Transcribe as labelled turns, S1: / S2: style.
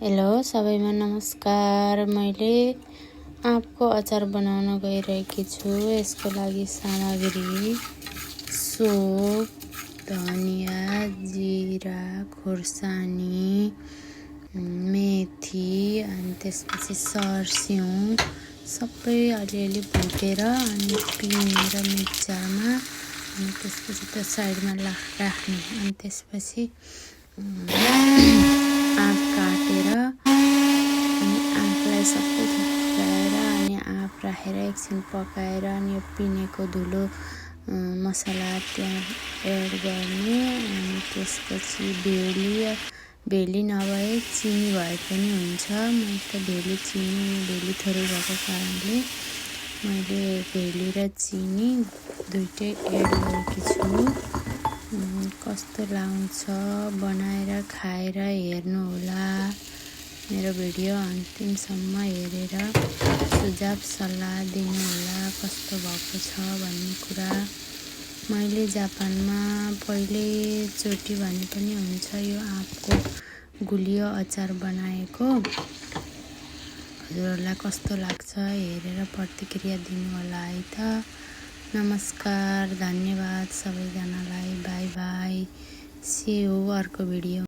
S1: Hello सबैमा नमस्कार। मैले आँपको अचार बनाउन गइरहेकी छु। यसको लागि सामग्री सोप, धनिया, जिरा, खुर्सानी, मेथी अनि त्यसपछि सर्स्यौं सबै अलिअलि भुटेर अनि पिनेर मिक्सरमा अनि त्यसपछि त्यो साइडमा राख्ने। अनि त्यसपछि आँप काटेर अनि आँपलाई सबै थुप्राएर अनि आँप राखेर एकछिन पकाएर अनि यो पिनेको धुलो मसला त्यहाँ एड गर्ने। अनि त्यसपछि भेली नभए चिनी भए पनि हुन्छ। मैले त भेली थोरै भएको कारणले मैले भेली र चिनी दुइटै एड गरेकी छु। कस्तो लाउँछ बनाएर खाएर हेर्नुहोला। मेरो भिडियो अन्तिमसम्म हेरेर सुझाव सल्लाह दिनुहोला कस्तो भएको छ भन्ने कुरा। मैले जापानमा पहिलोचोटि भने पनि हुन्छ यो आँपको गुलियो अचार बनाएको। हजुरहरूलाई कस्तो लाग्छ हेरेर प्रतिक्रिया दिनुहोला है त। नमस्कार, धन्यवाद सबैजनालाई। बाई बाई, सी यू अर्को भिडियो।